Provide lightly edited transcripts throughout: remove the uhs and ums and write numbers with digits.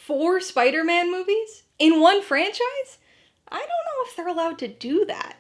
4 Spider-Man movies? In one franchise? I don't know if they're allowed to do that.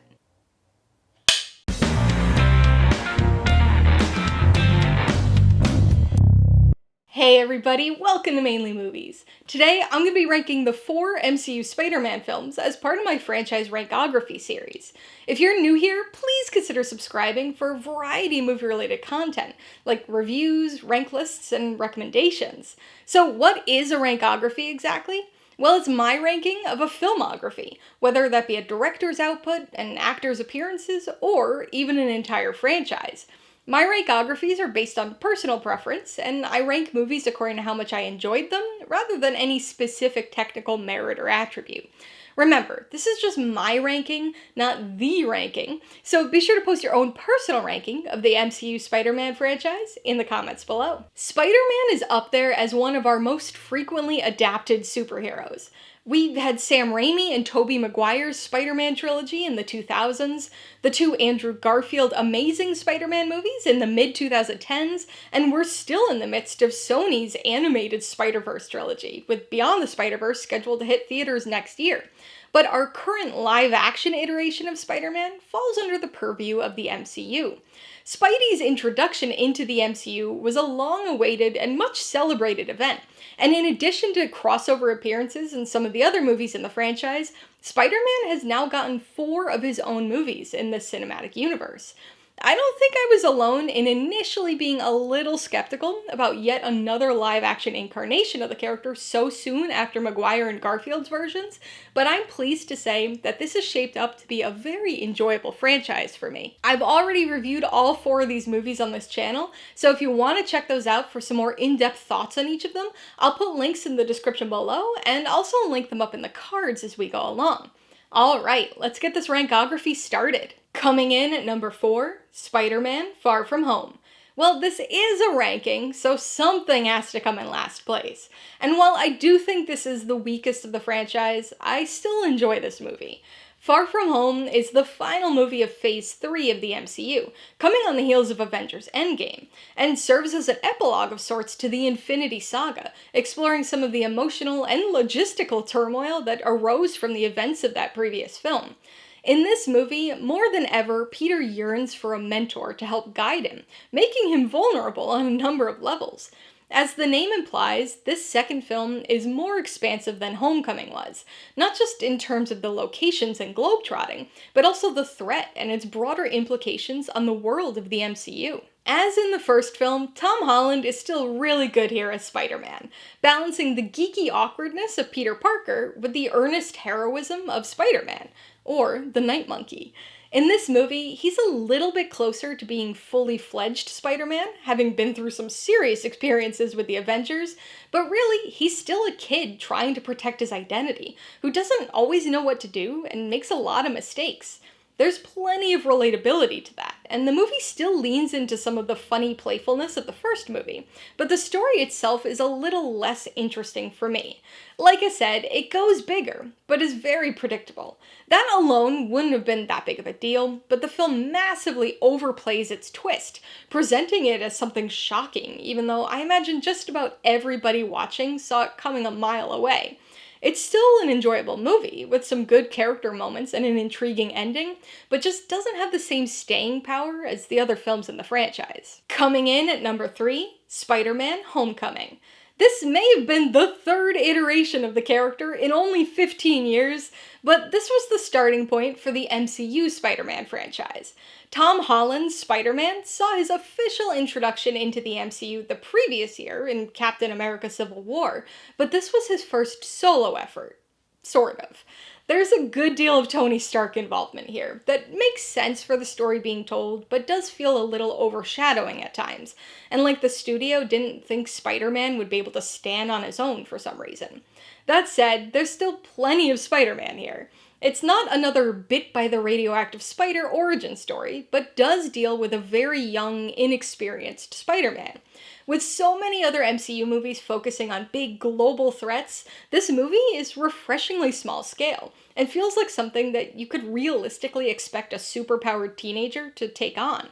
Hey everybody, welcome to Mainely Movies. Today I'm going to be ranking the 4 MCU Spider-Man films as part of my franchise Rankography series. If you're new here, please consider subscribing for a variety of movie-related content, like reviews, rank lists, and recommendations. So what is a Rankography exactly? Well, it's my ranking of a filmography, whether that be a director's output, an actor's appearances, or even an entire franchise. My rankographies are based on personal preference, and I rank movies according to how much I enjoyed them, rather than any specific technical merit or attribute. Remember, this is just my ranking, not the ranking, so be sure to post your own personal ranking of the MCU Spider-Man franchise in the comments below. Spider-Man is up there as one of our most frequently adapted superheroes. We had Sam Raimi and Tobey Maguire's Spider-Man trilogy in the 2000s, the 2 Andrew Garfield Amazing Spider-Man movies in the mid-2010s, and we're still in the midst of Sony's animated Spider-Verse trilogy, with Beyond the Spider-Verse scheduled to hit theaters next year. But our current live-action iteration of Spider-Man falls under the purview of the MCU. Spidey's introduction into the MCU was a long-awaited and much celebrated event, and in addition to crossover appearances in some of the other movies in the franchise, Spider-Man has now gotten 4 of his own movies in this cinematic universe. I don't think I was alone in initially being a little skeptical about yet another live-action incarnation of the character so soon after Maguire and Garfield's versions, but I'm pleased to say that this is shaped up to be a very enjoyable franchise for me. I've already reviewed all 4 of these movies on this channel, so if you want to check those out for some more in-depth thoughts on each of them, I'll put links in the description below, and also link them up in the cards as we go along. Alright, let's get this rankography started. Coming in at number 4, Spider-Man: Far From Home. Well, this is a ranking, so something has to come in last place. And while I do think this is the weakest of the franchise, I still enjoy this movie. Far From Home is the final movie of Phase 3 of the MCU, coming on the heels of Avengers Endgame, and serves as an epilogue of sorts to the Infinity Saga, exploring some of the emotional and logistical turmoil that arose from the events of that previous film. In this movie, more than ever, Peter yearns for a mentor to help guide him, making him vulnerable on a number of levels. As the name implies, this second film is more expansive than Homecoming was, not just in terms of the locations and globetrotting, but also the threat and its broader implications on the world of the MCU. As in the first film, Tom Holland is still really good here as Spider-Man, balancing the geeky awkwardness of Peter Parker with the earnest heroism of Spider-Man, or the Night Monkey. In this movie, he's a little bit closer to being fully fledged Spider-Man, having been through some serious experiences with the Avengers, but really, he's still a kid trying to protect his identity, who doesn't always know what to do and makes a lot of mistakes. There's plenty of relatability to that, and the movie still leans into some of the funny playfulness of the first movie, but the story itself is a little less interesting for me. Like I said, it goes bigger, but is very predictable. That alone wouldn't have been that big of a deal, but the film massively overplays its twist, presenting it as something shocking, even though I imagine just about everybody watching saw it coming a mile away. It's still an enjoyable movie, with some good character moments and an intriguing ending, but just doesn't have the same staying power as the other films in the franchise. Coming in at number 3, Spider-Man: Homecoming. This may have been the 3rd iteration of the character in only 15 years, but this was the starting point for the MCU Spider-Man franchise. Tom Holland's Spider-Man saw his official introduction into the MCU the previous year in Captain America: Civil War, but this was his first solo effort. Sort of. There's a good deal of Tony Stark involvement here that makes sense for the story being told, but does feel a little overshadowing at times, and like the studio didn't think Spider-Man would be able to stand on his own for some reason. That said, there's still plenty of Spider-Man here. It's not another bit by the radioactive spider origin story, but does deal with a very young, inexperienced Spider-Man. With so many other MCU movies focusing on big global threats, this movie is refreshingly small scale, and feels like something that you could realistically expect a superpowered teenager to take on.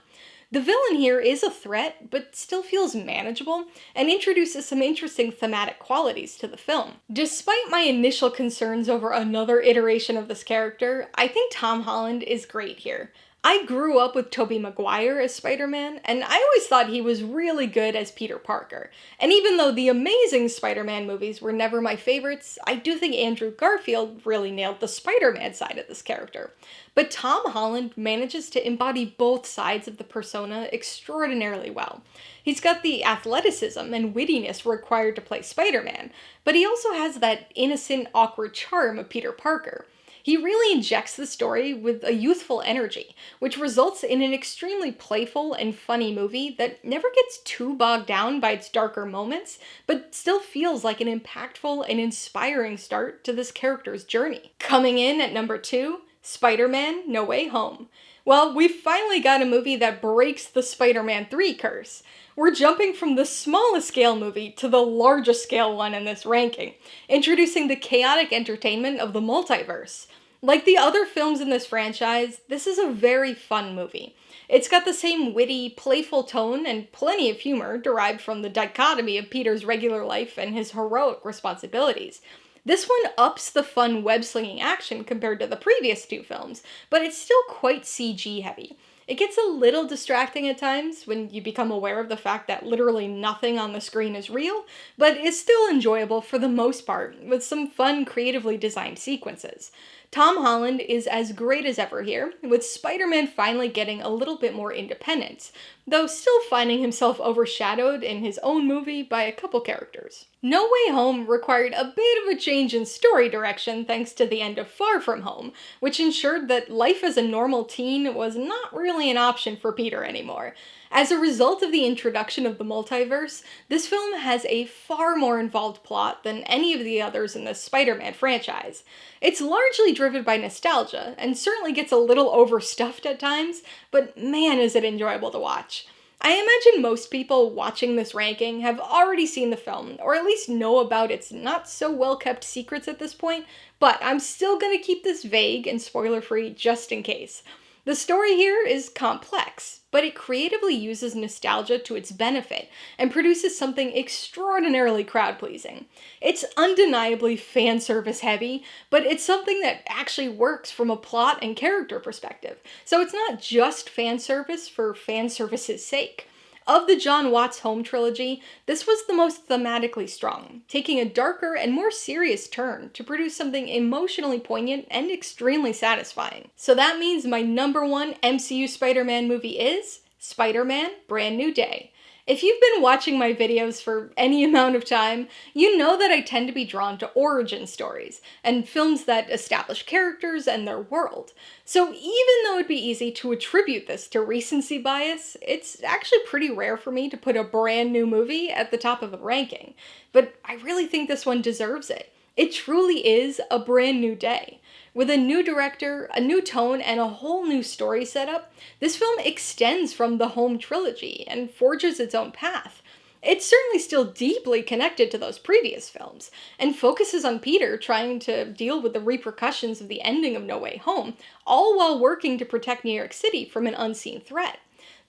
The villain here is a threat, but still feels manageable, and introduces some interesting thematic qualities to the film. Despite my initial concerns over another iteration of this character, I think Tom Holland is great here. I grew up with Tobey Maguire as Spider-Man, and I always thought he was really good as Peter Parker. And even though the Amazing Spider-Man movies were never my favorites, I do think Andrew Garfield really nailed the Spider-Man side of this character. But Tom Holland manages to embody both sides of the persona extraordinarily well. He's got the athleticism and wittiness required to play Spider-Man, but he also has that innocent, awkward charm of Peter Parker. He really injects the story with a youthful energy, which results in an extremely playful and funny movie that never gets too bogged down by its darker moments, but still feels like an impactful and inspiring start to this character's journey. Coming in at number 2, Spider-Man: No Way Home. Well, we've finally got a movie that breaks the Spider-Man 3 curse. We're jumping from the smallest scale movie to the largest scale one in this ranking, introducing the chaotic entertainment of the multiverse. Like the other films in this franchise, this is a very fun movie. It's got the same witty, playful tone and plenty of humor derived from the dichotomy of Peter's regular life and his heroic responsibilities. This one ups the fun web-slinging action compared to the previous 2 films, but it's still quite CG heavy. It gets a little distracting at times when you become aware of the fact that literally nothing on the screen is real, but is still enjoyable for the most part, with some fun, creatively designed sequences. Tom Holland is as great as ever here, with Spider-Man finally getting a little bit more independence, though still finding himself overshadowed in his own movie by a couple characters. No Way Home required a bit of a change in story direction thanks to the end of Far From Home, which ensured that life as a normal teen was not really an option for Peter anymore. As a result of the introduction of the multiverse, this film has a far more involved plot than any of the others in the Spider-Man franchise. It's largely driven by nostalgia, and certainly gets a little overstuffed at times, but man is it enjoyable to watch. I imagine most people watching this ranking have already seen the film, or at least know about its not so well kept secrets at this point, but I'm still gonna keep this vague and spoiler-free just in case. The story here is complex, but it creatively uses nostalgia to its benefit and produces something extraordinarily crowd-pleasing. It's undeniably fan service heavy, but it's something that actually works from a plot and character perspective. So it's not just fan service for fan service's sake. Of the John Watts Home trilogy, this was the most thematically strong, taking a darker and more serious turn to produce something emotionally poignant and extremely satisfying. So that means my number 1 MCU Spider-Man movie is Spider-Man: Brand New Day. If you've been watching my videos for any amount of time, you know that I tend to be drawn to origin stories, and films that establish characters and their world. So even though it'd be easy to attribute this to recency bias, it's actually pretty rare for me to put a brand new movie at the top of a ranking. But I really think this one deserves it. It truly is a brand new day. With a new director, a new tone, and a whole new story setup, this film extends from the Home trilogy and forges its own path. It's certainly still deeply connected to those previous films, and focuses on Peter trying to deal with the repercussions of the ending of No Way Home, all while working to protect New York City from an unseen threat.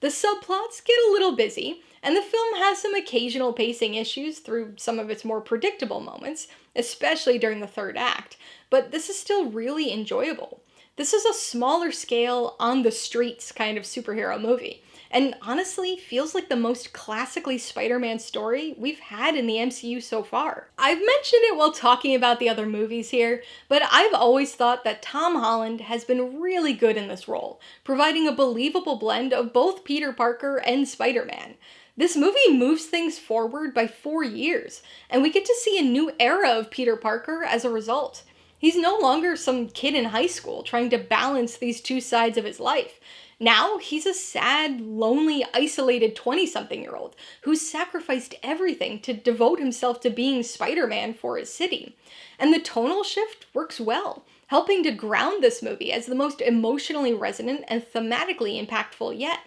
The subplots get a little busy, and the film has some occasional pacing issues through some of its more predictable moments, especially during the third act, but this is still really enjoyable. This is a smaller scale, on the streets kind of superhero movie, and honestly feels like the most classically Spider-Man story we've had in the MCU so far. I've mentioned it while talking about the other movies here, but I've always thought that Tom Holland has been really good in this role, providing a believable blend of both Peter Parker and Spider-Man. This movie moves things forward by 4 years, and we get to see a new era of Peter Parker as a result. He's no longer some kid in high school trying to balance these two sides of his life. Now, he's a sad, lonely, isolated 20-something-year-old who's sacrificed everything to devote himself to being Spider-Man for his city. And the tonal shift works well, helping to ground this movie as the most emotionally resonant and thematically impactful yet.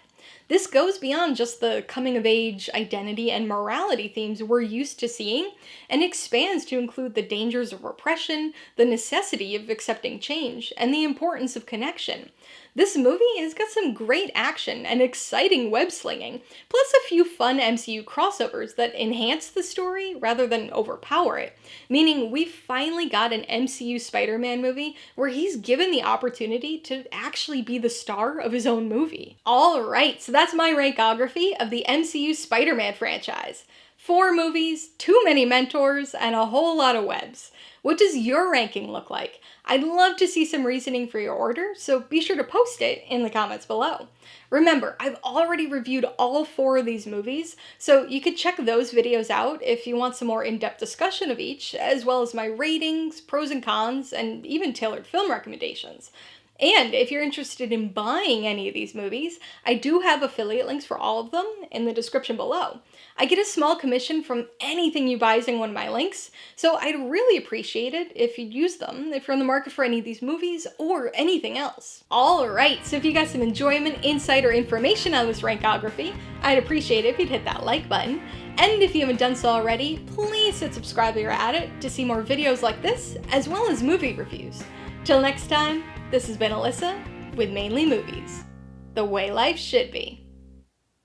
This goes beyond just the coming-of-age, identity, and morality themes we're used to seeing, and expands to include the dangers of repression, the necessity of accepting change, and the importance of connection. This movie has got some great action and exciting web-slinging, plus a few fun MCU crossovers that enhance the story rather than overpower it, meaning we've finally got an MCU Spider-Man movie where he's given the opportunity to actually be the star of his own movie. Alright, so that's my rankography of the MCU Spider-Man franchise. 4 movies, too many mentors, and a whole lot of webs. What does your ranking look like? I'd love to see some reasoning for your order, so be sure to post it in the comments below. Remember, I've already reviewed all 4 of these movies, so you could check those videos out if you want some more in-depth discussion of each, as well as my ratings, pros and cons, and even tailored film recommendations. And if you're interested in buying any of these movies, I do have affiliate links for all of them in the description below. I get a small commission from anything you buy using one of my links, so I'd really appreciate it if you'd use them if you're on the market for any of these movies or anything else. Alright, so if you got some enjoyment, insight, or information on this rankography, I'd appreciate it if you'd hit that like button. And if you haven't done so already, please hit subscribe while you're at it to see more videos like this, as well as movie reviews. Till next time, this has been Alyssa with Mainly Movies, the way life should be.